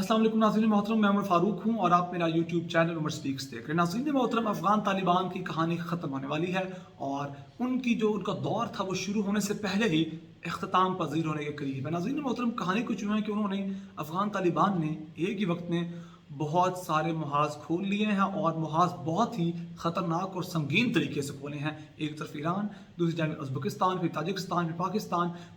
अस्सलाम वालेकुम नाज़रीन मोहतरम, मैं उमर फारूक हूँ और आप मेरा यूट्यूब चैनल उमर स्पीक्स देख रहे हैं। नाज़रीन मोहतरम, अफ़गान तालिबान की कहानी ख़त्म होने वाली है और उनका दौर था वो शुरू होने से पहले ही इख्तिताम पज़ीर होने के करीब है। नाज़रीन मोहतरम, कहानी कुछ यूँ है कि उन्होंने अफ़गान तालिबान ने एक ही वक्त में बहुत सारे मुहाज़ खोल लिए हैं और मुहाज़ बहुत ही ख़तरनाक और संगीन तरीके से खोले हैं। एक तरफ ईरान, दूसरी जानब उज़्बेकिस्तान, फिर ताजिकिस्तान, फिर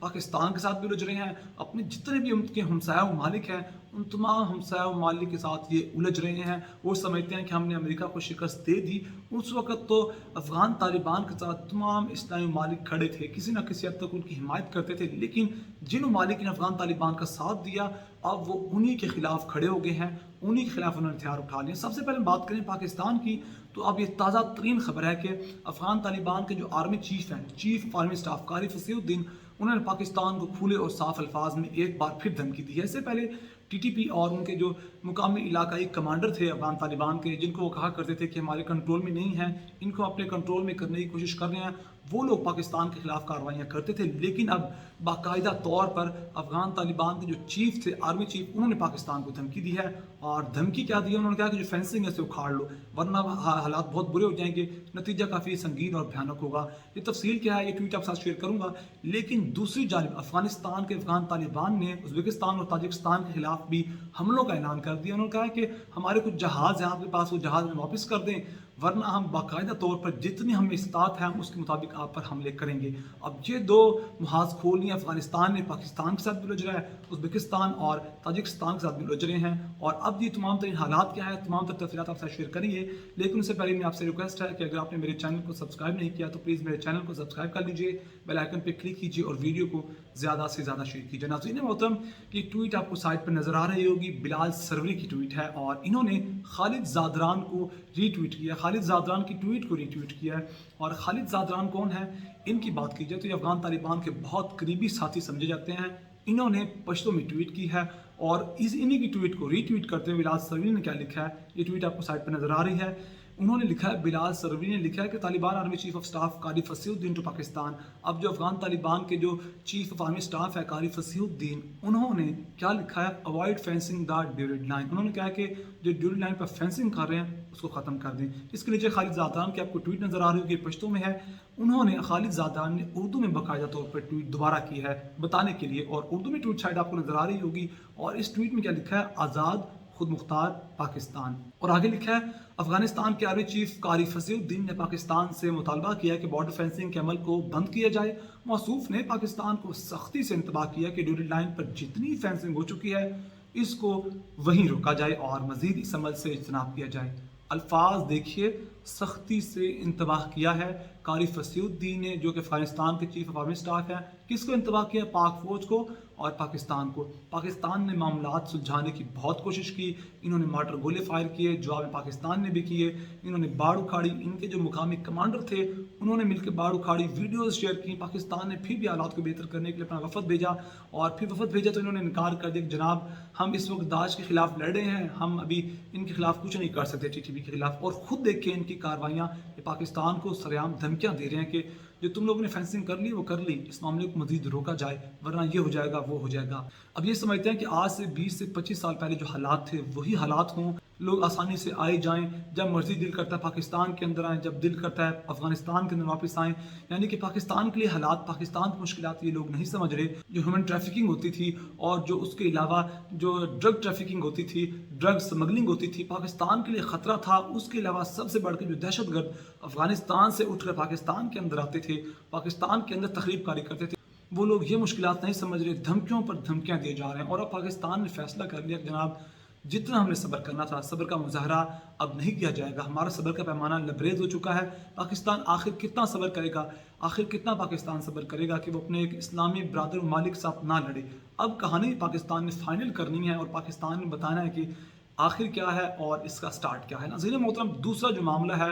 पाकिस्तान के साथ भी उलझ रहे हैं। अपने जितने भी उनके हमसाया ममालिक हैं उन तमाम हमसाया ममालिक के साथ ये उलझ रहे हैं। वो समझते हैं कि हमने अमेरिका को शिकस्त दे दी। उस वक़्त तो अफ़गान तालिबान के साथ तमाम इस्लामी ममालिक खड़े थे, किसी न किसी हद तक उनकी हिमायत करते थे, लेकिन जिन ममालिक ने अफ़गान तालिबान का साथ दिया अब वो उन्हीं के ख़िलाफ़ खड़े हो गए हैं, उन्हीं के ख़िलाफ़ उन्होंने हथियार उठा लिए। सबसे पहले बात करें पाकिस्तान की, तो अब ये ताज़ा तरीन खबर है कि अफ़गान तालिबान के जो आर्मी चीफ़ हैं, चीफ़ ऑफ आर्मी स्टाफ कारी फसीहुद्दीन, उन्होंने पाकिस्तान को खुले और साफ अल्फाज में एक बार फिर धमकी दी है। इससे पहले टीटीपी और उनके जो मुकामी इलाकाई कमांडर थे अफ़गान तालिबान के, जिनको वो कहा करते थे कि हमारे कंट्रोल में नहीं है, इनको अपने कंट्रोल में करने की कोशिश कर रहे हैं, वो लोग पाकिस्तान के ख़िलाफ़ कार्रवाइयाँ करते थे। लेकिन अब बाकायदा तौर पर अफ़गान तालिबान के जो चीफ़ थे, आर्मी चीफ़, उन्होंने पाकिस्तान को धमकी दी है। और धमकी क्या दी है? उन्होंने कहा कि जो फेंसिंग है उसे उखाड़ लो, वरना हालात बहुत बुरे हो जाएंगे, नतीजा काफ़ी संगीन और भयानक होगा। ये तफसील क्या है, ये ट्वीट आपके साथ शेयर करूँगा। लेकिन दूसरी जानिब अफ़गानिस्तान के अफ़गान तालिबान ने उज़्बेकिस्तान और ताजिकिस्तान के ख़िलाफ़ भी हमलों का ऐलान कर दिया। उन्होंने कहा कि हमारे कुछ जहाज़ हैं आपके पास, वो जहाज़ में वापस कर दें, वरना हम बाकायदा तौर पर जितनी हमें इस्तात है हम उसके मुताबिक आप पर हमले करेंगे। अब ये दो मुहाज़ खोल लिए अफ़गानिस्तान ने, पाकिस्तान के साथ भी उलझ रहा है, उज़्बेकिस्तान और ताजिकिस्तान के साथ भी उलझ रहे हैं। और अब ये तमाम तरीन हालात क्या है, तमाम तफसीलात आपसे शेयर करेंगे। लेकिन उससे पहले मैं आपसे रिक्वेस्ट है कि अगर आपने मेरे चैनल को सब्सक्राइब नहीं किया तो प्लीज़ मेरे चैनल को सब्सक्राइब कर लीजिए, बेल आइकन पर क्लिक कीजिए और वीडियो को ज़्यादा से ज़्यादा शेयर कीजिए। नाज़रीन मोहतरम, ये ट्वीट आपको साइट पर नज़र आ रही होगी, बिलाल सरवरी की ट्वीट है और इन्होंने खालिद ज़ादरान को रीट्वीट किया, खालिद ज़ादरान की ट्वीट को रीट्वीट किया है। और खालिद ज़ादरान कौन है? इनकी बात की जाए तो ये अफ़गान तालिबान के बहुत करीबी साथी समझे जाते हैं। इन्होंने पश्तो में ट्वीट की है और इन्हीं की ट्वीट को रीट्वीट करते हुए बिलाल सरवरी ने क्या लिखा है, ये ट्वीट आपको साइट पर नज़र आ रही है। उन्होंने लिखा है, बिलाल सरवरी ने लिखा है कि Taliban army chief of staff कारी फसीहुद्दीन टू पाकिस्तान। अब जो अफ़गान तालिबान के जो चीफ ऑफ आर्मी स्टाफ है कारी फसीहुद्दीन, उन्होंने क्या लिखा है, अवॉइड फेंसिंग द ड्यूरिड लाइन। उन्होंने कहा कि जो ड्यूरिड लाइन पर फेंसिंग कर रहे हैं उसको ख़त्म कर दें। इसके नीचे खालिद ज़ादरान की आपको ट्वीट नज़र आ रही होगी, पश्तो में है। उन्होंने खालिद ज़ादरान ने उर्दू में बाकायदा तौर पर ट्वीट दोबारा की है बताने के लिए, और उर्दू में ट्वीट शायद आपको नज़र आ रही होगी। और इस ट्वीट में क्या लिखा है, आज़ाद खुद मुख्तार पाकिस्तान। और आगे लिखा है, अफगानिस्तान के आर्मी चीफ कारी फसीहुद्दीन ने पाकिस्तान से मुतालबा किया कि बॉर्डर फेंसिंग के अमल को बंद किया जाए। मौसूफ ने पाकिस्तान को सख्ती से इंतबाह किया कि ड्यूरिड लाइन पर जितनी फेंसिंग हो चुकी है इसको वहीं रोका जाए और मजीद इस अमल से इज्तनाब किया जाए। अल्फाज देखिए, सख्ती से इंतबाह किया है कारी फसीहुद्दीन ने, जो कि अफगानिस्तान के चीफ ऑफ आर्मी स्टाफ है। किसको इंतबाह किया? पाक फौज को और पाकिस्तान को। पाकिस्तान ने मामलात सुलझाने की बहुत कोशिश की, इन्होंने मार्टर गोले फायर किए, जवाब में पाकिस्तान ने भी किए, इन्होंने बाड़ उखाड़ी, इनके जो मुकामी कमांडर थे उन्होंने मिलकर बाड़ उखाड़ी, वीडियोज़ शेयर की। पाकिस्तान ने फिर भी हालात को बेहतर करने के लिए अपना वफद भेजा, और फिर वफद भेजा तो इन्होंने इनकार कर दिया, जनाब हम इस वक्त दाश के खिलाफ लड़ रहे हैं, हम अभी इनके खिलाफ कुछ नहीं कर सकते टीटीपी के खिलाफ। और ख़ुद देखिए इनकी कार्रवाइयाँ, पाकिस्तान को सरेआम धमकियाँ दे रहे हैं कि जो तुम लोगों ने फेंसिंग कर ली वो कर ली, इस मामले को मजीद रोका जाए, वरना ये हो जाएगा वो हो जाएगा। अब ये समझते हैं कि आज से 20 से 25 साल पहले जो हालात थे वही हालात हों, लोग आसानी से आए जाएं, जब मर्जी दिल करता है पाकिस्तान के अंदर आएँ, जब दिल करता है अफगानिस्तान के अंदर वापस आएँ। यानी कि पाकिस्तान के लिए हालात, पाकिस्तान की मुश्किलात ये लोग नहीं समझ रहे। जो ह्यूमन ट्रैफिकिंग होती थी और जो उसके अलावा जो ड्रग ट्रैफिकिंग होती थी, ड्रग स्मगलिंग होती थी, पाकिस्तान के लिए ख़तरा था। उसके अलावा सबसे बढ़कर जो दहशतगर्द अफगानिस्तान से उठकर पाकिस्तान के अंदर आते थे, पाकिस्तान के अंदर तखरीब कारी करते थे, वो लोग ये मुश्किलात नहीं समझ रहे, धमकियों पर धमकियाँ दिए जा रहे हैं। और अब पाकिस्तान ने फैसला कर लिया कि जनाब जितना हमने सब्र करना था, सब्र का मुजाहरा अब नहीं किया जाएगा, हमारा सब्र का पैमाना लबरेज हो चुका है। पाकिस्तान आखिर कितना सब्र करेगा, आखिर कितना पाकिस्तान सब्र करेगा कि वो अपने एक इस्लामी बरादर ममालिक साथ ना लड़े। अब कहानी पाकिस्तान ने फाइनल करनी है और पाकिस्तान ने बताना है कि आखिर क्या है और इसका स्टार्ट क्या है। नाज़रीन मोहतरम, दूसरा जो मामला है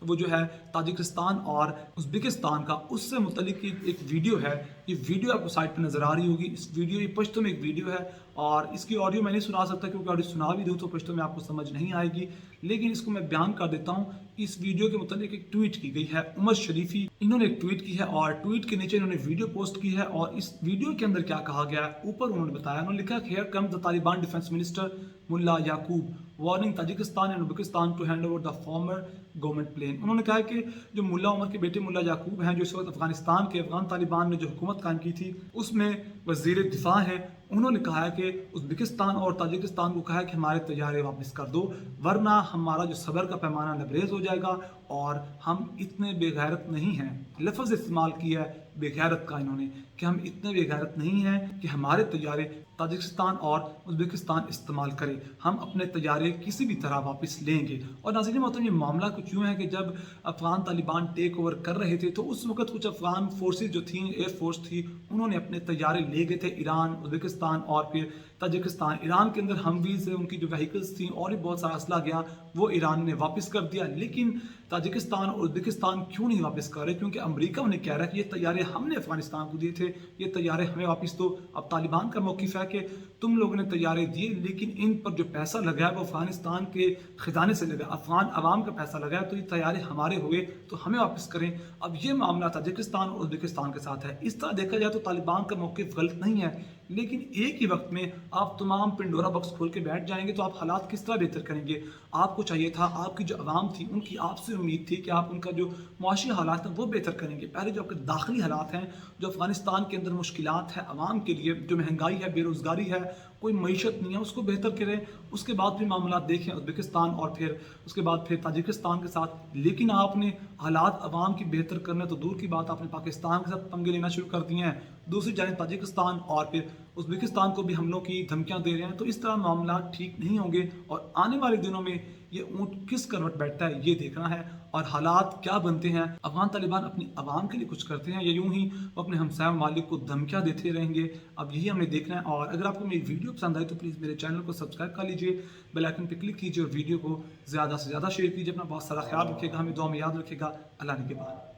वो जो है ताजिकिस्तान और उज़्बेकिस्तान का, उससे मुतल्लिक एक वीडियो है ये वीडियो आपको साइड पर नज़र आ रही होगी। इस वीडियो ये पश्तो में एक वीडियो है और इसकी ऑडियो मैं नहीं सुना सकता क्योंकि ऑडियो सुना भी दूँ तो पश्तो में आपको समझ नहीं आएगी, लेकिन इसको मैं बयान कर देता हूँ। इस वीडियो के मुताबिक एक ट्वीट की गई है। उमर शरीफी इन्होंने एक ट्वीट की है और ट्वीट के नीचे इन्होंने वीडियो पोस्ट की है और इस वीडियो के अंदर क्या कहा गया है ऊपर उन्होंने बताया। उन्होंने लिखा here come the Taliban defence minister Mullah Yaqoob warning Tajikistan and Uzbekistan to hand over the former government plane. उन्होंने कहा कि जो मुल्ला उमर के बेटे मुल्ला याकूब हैं जो इस वक्त अफगानिस्तान के अफगान तालिबान ने जो हुकूमत कायम की थी उसमें वज़ीर दिफा हैं, उन्होंने कहा है कि उज़्बेकिस्तान और ताजिकिस्तान को कहा है कि हमारे तैयारे वापस कर दो वरना हमारा जो सब्र का पैमाना लबरेज हो जाएगा और हम इतने बेगैरत नहीं हैं। लफ्ज़ इस्तेमाल किया है बेगैरत का इन्होंने कि हम इतने बेगैरत नहीं हैं कि हमारे तैयारे ताजिकिस्तान और उज़्बेकिस्तान इस्तेमाल करें, हम अपने तैयारे किसी भी तरह वापस लेंगे। और नाज़रीन मोहतरम ये मामला कुछ यूँ है कि जब अफ़गान तालिबान टेक ओवर कर रहे थे तो उस वक्त कुछ अफ़गान फोर्सेस जो थी एयरफोर्स थी उन्होंने अपने तैयारे ले गए थे ईरान उज़्बेकिस्तान और फिर ताजिकिस्तान। ईरान के अंदर हमवीज़ उनकी जो व्हीकल्स थी और भी बहुत सारा असला गया वो ईरान ने वापस कर दिया, लेकिन ताजिकिस्तान और उज़्बेकिस्तान क्यों नहीं वापस कर रहे? क्योंकि अमेरिका उन्हें कह रहा है कि ये तैयारे हमने अफगानिस्तान को दिए थे, ये तैयारे हमें वापस दो। अब तालिबान का मौक़िफ़ है कि तुम लोगों ने तैयारे दिए लेकिन इन पर जो पैसा लगा है वो अफगानिस्तान के खजाने से लगा, अफगान आवाम का पैसा लगा है, तो ये तैयारे हमारे हुए तो हमें वापस करें। अब ये मामला ताजिकिस्तान और उज़्बेकिस्तान के साथ है। इस तरह देखा जाए तो तालिबान का मौक़िफ़ गलत नहीं है, लेकिन एक ही वक्त में आप तमाम पिंडोरा बॉक्स खोल के बैठ जाएंगे तो आप हालात किस तरह बेहतर करेंगे? आपको चाहिए था, आपकी जो आवाम थी उनकी आपसे उम्मीद थी कि आप उनका जो मुआशी हालात हैं वो बेहतर करेंगे। पहले जो आपके दाखिली हालात हैं, जो अफगानिस्तान के अंदर मुश्किलात हैं आवाम के लिए, जो महंगाई है, बेरोज़गारी है, कोई मईशत नहीं है, उसको बेहतर करें। उसके बाद भी मामला देखें उज़्बेकिस्तान और फिर उसके बाद फिर ताजिकिस्तान के साथ। लेकिन आपने हालात आवाम की बेहतर करने तो दूर की बात, आपने पाकिस्तान के साथ पंगे लेना शुरू कर दिए हैं। दूसरी जानिब ताजिकिस्तान और फिर उज़्बेकिस्तान को भी हमलों की धमकियां दे रहे हैं, तो इस तरह मामला ठीक नहीं होंगे और आने वाले दिनों में ये ऊँट किस करवट बैठता है ये देखना है और हालात क्या बनते हैं। अफगान तालिबान अपनी आवाम के लिए कुछ करते हैं या यूँ ही वो अपने हमसाया ममालिक को धमकियाँ देते रहेंगे, अब यही हमें देखना है। और अगर आपको मेरी वीडियो पसंद आई तो प्लीज़ मेरे चैनल को सब्सक्राइब कर लीजिए, बेल आइकन पर क्लिक कीजिए और वीडियो को ज़्यादा से ज़्यादा शेयर कीजिए। अपना बहुत सारा ख्याल रखिएगा, हमें दुआ में याद रखिएगा। अल्लाह ने के बाद।